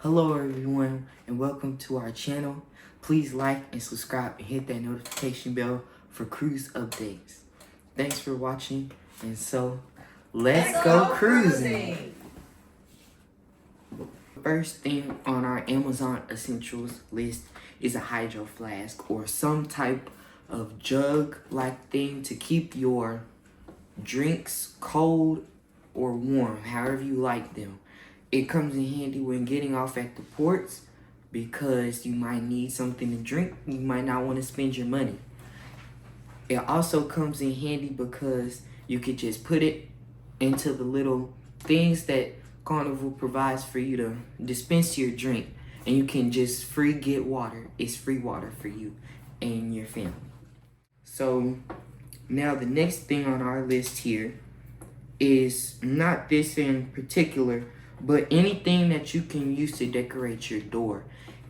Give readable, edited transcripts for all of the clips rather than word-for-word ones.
Hello everyone and welcome to our channel. Please like and subscribe and hit that notification bell for cruise updates. Thanks for watching, and so let's go cruising. First thing on our Amazon Essentials list is a hydro flask or some type of jug-like thing to keep your drinks cold or warm, however you like them. It comes in handy when getting off at the ports because you might need something to drink. You might not want to spend your money. It also comes in handy because you could just put it into the little things that Carnival provides for you to dispense your drink, and you can just free get water. It's free water for you and your family. So now the next thing on our list here is not this in particular, but anything that you can use to decorate your door.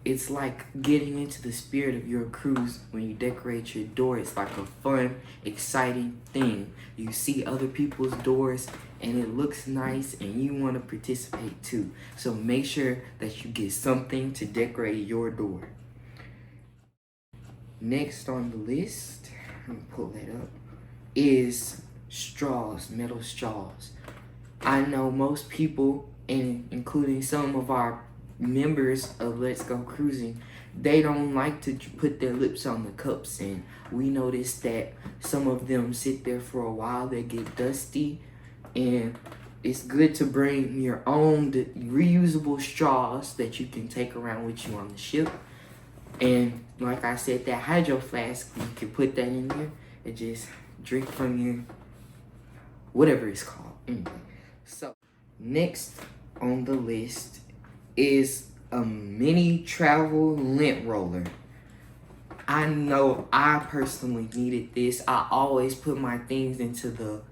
It's like getting into the spirit of your cruise when you decorate your door. It's like a fun, exciting thing. You see other people's doors and it looks nice and you want to participate too. So make sure that you get something to decorate your door. Next on the list, let me pull that up, is straws, metal straws. I know most people, and including some of our members of Let's Go Cruising, they don't like to put their lips on the cups, and we noticed that some of them sit there for a while, they get dusty, and it's good to bring your own reusable straws that you can take around with you on the ship. And like I said, that hydro flask, you can put that in there and just drink from your whatever it's called. Anyway, so next on the list is a mini travel lint roller. I know I personally needed this. I always put my things into the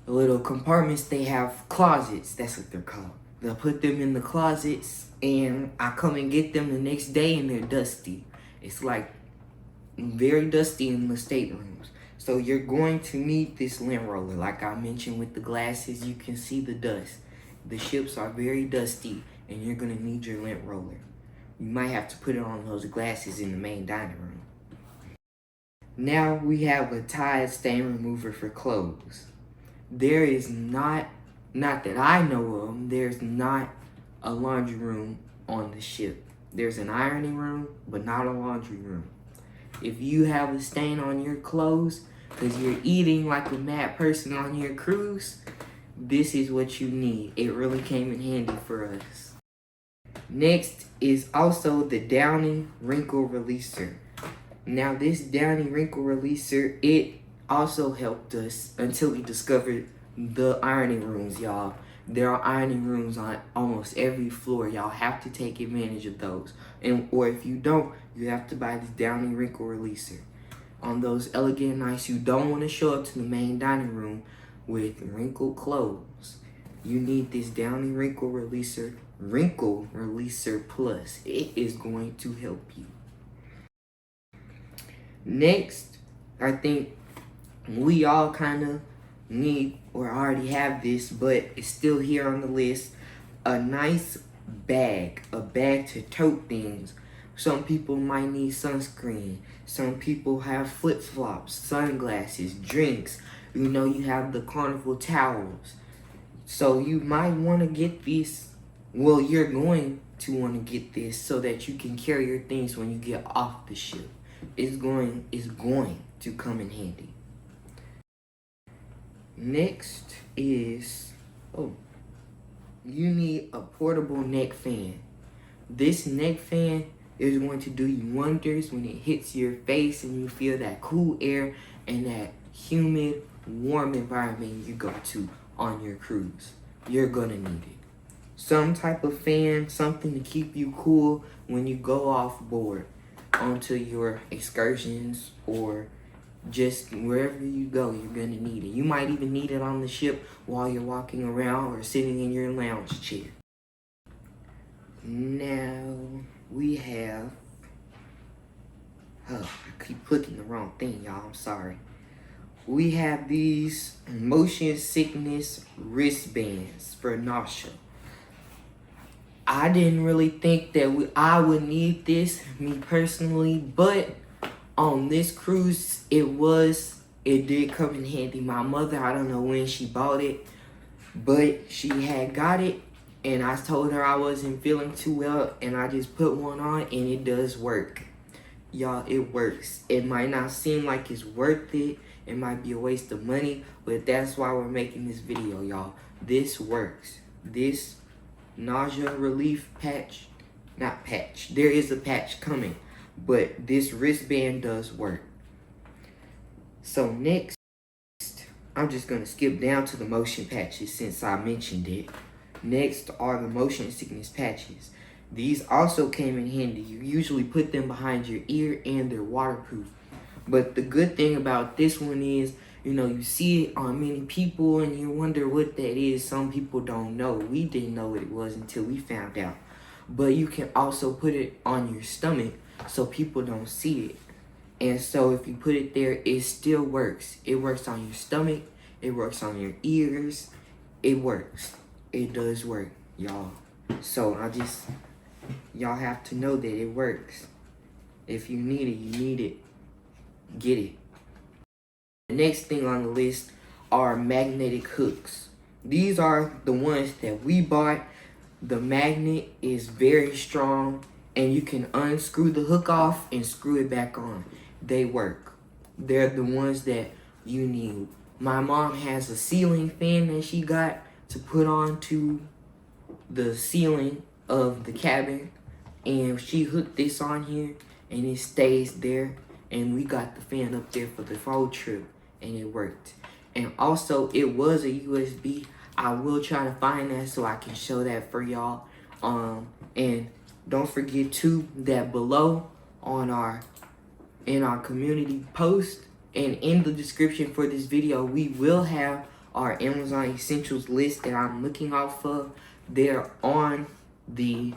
little compartments. They have closets, that's what they're called. They'll put them in the closets and I come and get them the next day and they're dusty. It's like very dusty in the staterooms. So you're going to need this lint roller. Like I mentioned with the glasses, you can see the dust. The ships are very dusty and you're gonna need your lint roller. You might have to put it on those glasses in the main dining room. Now we have a Tide stain remover for clothes. There is not that I know of, there's not a laundry room on the ship. There's an ironing room, but not a laundry room. If you have a stain on your clothes because you're eating like a mad person on your cruise, this is what you need. It really came in handy for us. Next is also the Downy Wrinkle Releaser. Now this Downy Wrinkle Releaser, it also helped us until we discovered the ironing rooms, y'all. There are ironing rooms on almost every floor. Y'all have to take advantage of those. Or if you don't, you have to buy this Downy Wrinkle Releaser. On those elegant nights you don't want to show up to the main dining room with wrinkled clothes, you need this Downy Wrinkle Releaser Plus. It is going to help you. Next, I think we all kind of need or already have this, but it's still here on the list. A nice bag, a bag to tote things. Some people might need sunscreen. Some people have flip-flops, sunglasses, drinks. You know, you have the Carnival towels. So you might want to get this. Well, you're going to want to get this so that you can carry your things when you get off the ship. It's going to come in handy. Next is, you need a portable neck fan. This neck fan is going to do you wonders when it hits your face and you feel that cool air and that humid, warm environment you go to on your cruise. You're gonna need it. Some type of fan, something to keep you cool when you go off board onto your excursions or just wherever you go, you're gonna need it. You might even need it on the ship while you're walking around or sitting in your lounge chair. Now we have, I keep clicking the wrong thing, y'all, I'm sorry. We have these motion sickness wristbands for nausea. I didn't really think that I would need this, me personally, but on this cruise, it did come in handy. My mother, I don't know when she bought it, but she had got it, and I told her I wasn't feeling too well, and I just put one on, and it does work. Y'all, it works. It might not seem like it's worth it. It might be a waste of money, but that's why we're making this video, y'all. This works. This nausea relief patch, not patch, there is a patch coming, but this wristband does work. So next, I'm just gonna skip down to the motion patches since I mentioned it. Next are the motion sickness patches. These also came in handy. You usually put them behind your ear and they're waterproof. But the good thing about this one is, you know, you see it on many people and you wonder what that is. Some people don't know. We didn't know what it was until we found out. But you can also put it on your stomach so people don't see it. And so if you put it there, it still works. It works on your stomach. It works on your ears. It works. It does work, y'all. So y'all have to know that it works. If you need it, you need it. Get it. The next thing on the list are magnetic hooks. These are the ones that we bought. The magnet is very strong and you can unscrew the hook off and screw it back on. They work. They're the ones that you need. My mom has a ceiling fan that she got to put on to the ceiling of the cabin, and she hooked this on here and it stays there, and we got the fan up there for the whole trip and it worked. And also it was a USB. I will try to find that so I can show that for y'all. And don't forget too that below on in our community post and in the description for this video, we will have our Amazon Essentials list that I'm looking off of. They're on the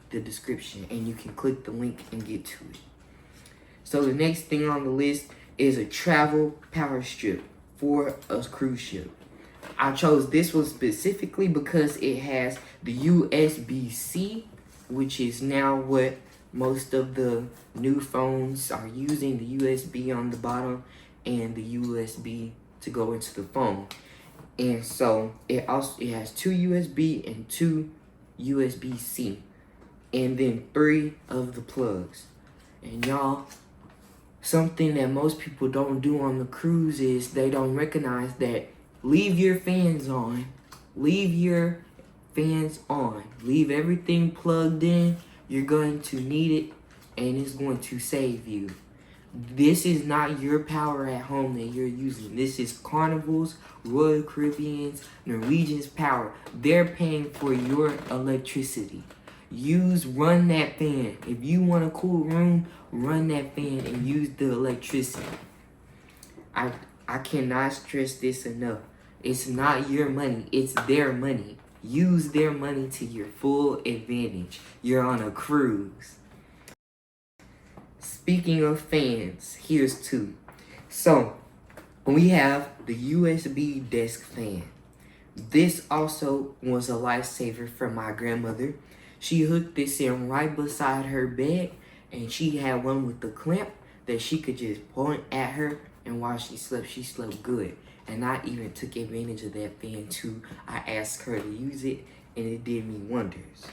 description and you can click the link and get to it. So the next thing on the list is a travel power strip for a cruise ship. I chose this one specifically because it has the USB-C, which is now what most of the new phones are using, the USB on the bottom and the USB to go into the phone. And so it has 2 USB and 2 USB-C, and then 3 of the plugs. And y'all, something that most people don't do on the cruise is they don't recognize that leave your fans on. Leave your fans on. Leave everything plugged in. You're going to need it and it's going to save you. This is not your power at home that you're using. This is Carnival's, Royal Caribbean's, Norwegian's power. They're paying for your electricity. Run that fan. If you want a cool room, run that fan and use the electricity. I cannot stress this enough. It's not your money, it's their money. Use their money to your full advantage. You're on a cruise. Speaking of fans, here's 2. So, we have the USB desk fan. This also was a lifesaver for my grandmother. She hooked this in right beside her bed, and she had one with the clamp that she could just point at her, and while she slept good. And I even took advantage of that fan too. I asked her to use it, and it did me wonders.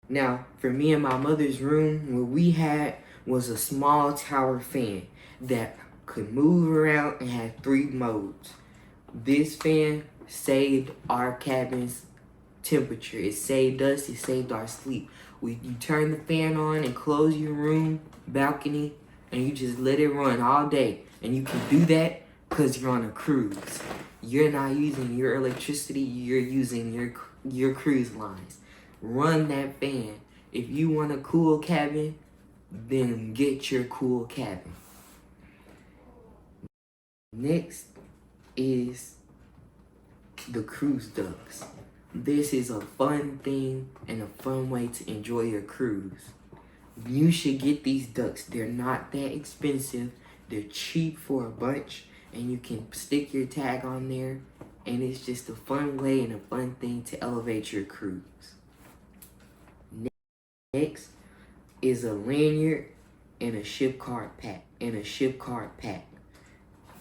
Now, for me and my mother's room, what we had was a small tower fan that could move around and had 3 modes. This fan saved our cabin's temperature. It saved us, it saved our sleep. You turn the fan on and close your room, balcony, and you just let it run all day. And you can do that because you're on a cruise. You're not using your electricity, you're using your cruise lines. Run that fan. If you want a cool cabin, then get your cool cabin. Next is the cruise ducks. This is a fun thing and a fun way to enjoy your cruise. You should get these ducks. They're not that expensive. They're cheap for a bunch, and you can stick your tag on there and it's just a fun way and a fun thing to elevate your cruise. Next is a lanyard and a ship card pack.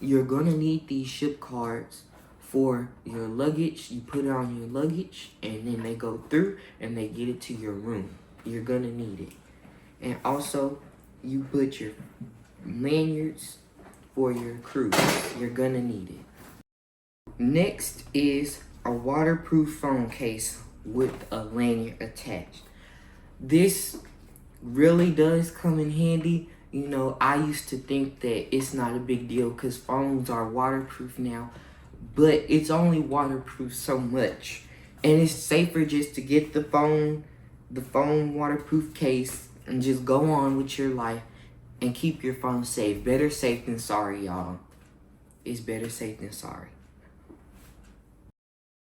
You're gonna need these ship cards for your luggage. You put it on your luggage and then they go through and they get it to your room. You're gonna need it. And also you put your lanyards for your cruise. You're gonna need it. Next is a waterproof phone case with a lanyard attached. This really does come in handy. You know, I used to think that it's not a big deal because phones are waterproof now, but it's only waterproof so much. And it's safer just to get the phone waterproof case and just go on with your life and keep your phone safe. Better safe than sorry, y'all. It's better safe than sorry.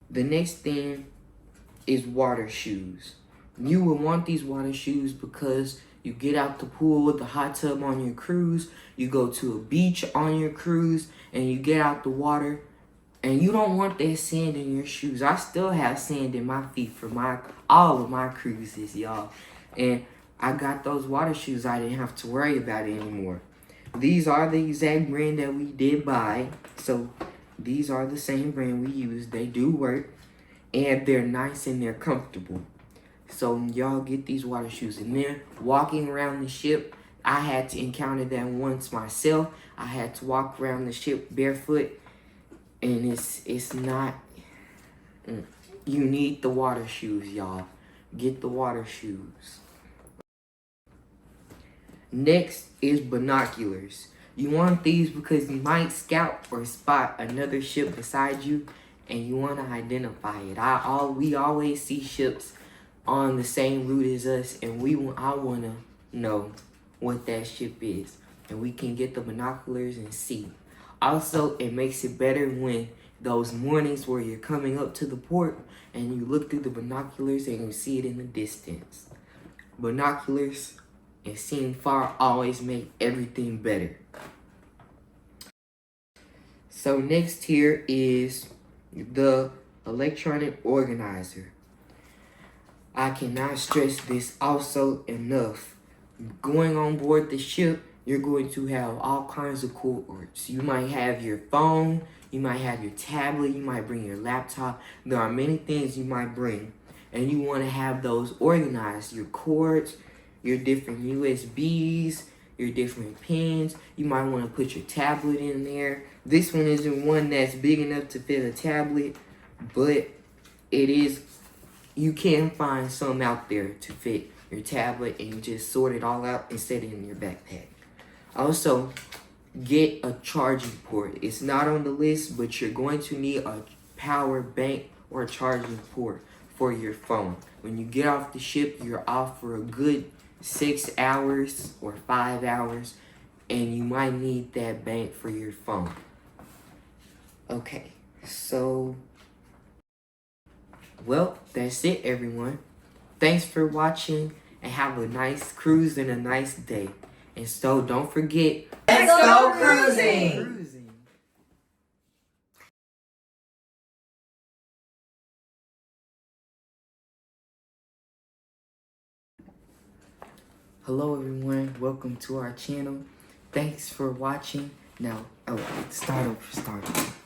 The next thing is water shoes. You will want these water shoes because you get out the pool with the hot tub on your cruise, you go to a beach on your cruise, and you get out the water, and you don't want that sand in your shoes. I still have sand in my feet for all of my cruises, y'all. And I got those water shoes. I didn't have to worry about it anymore. These are the exact brand that we did buy. So these are the same brand we use. They do work, and they're nice and they're comfortable. So y'all get these water shoes. And then walking around the ship, I had to encounter that once myself. I had to walk around the ship barefoot, and it's not. You need the water shoes, y'all. Get the water shoes. Next is binoculars. You want these because you might scout or spot another ship beside you, and you want to identify it. We always see ships on the same route as us, and I want to know what that ship is, and we can get the binoculars and see. Also, it makes it better when those mornings where you're coming up to the port and you look through the binoculars and you see it in the distance. Binoculars and seeing far always make everything better. So next here is the electronic organizer. I cannot stress this also enough. Going on board the ship, you're going to have all kinds of cords. You might have your phone, you might have your tablet, you might bring your laptop. There are many things you might bring, and you want to have those organized. Your cords, your different USBs, your different pins. You might want to put your tablet in there. This one isn't one that's big enough to fit a tablet, but it is. You can find some out there to fit your tablet, and you just sort it all out and set it in your backpack. Also, get a charging port. It's not on the list, but you're going to need a power bank or a charging port for your phone. When you get off the ship, you're off for a good 6 hours or 5 hours, and you might need that bank for your phone. Okay, so, well, that's it, everyone. Thanks for watching, and have a nice cruise and a nice day. And so, don't forget, let's go cruising! Hello, everyone. Welcome to our channel. Thanks for watching. Now, start over.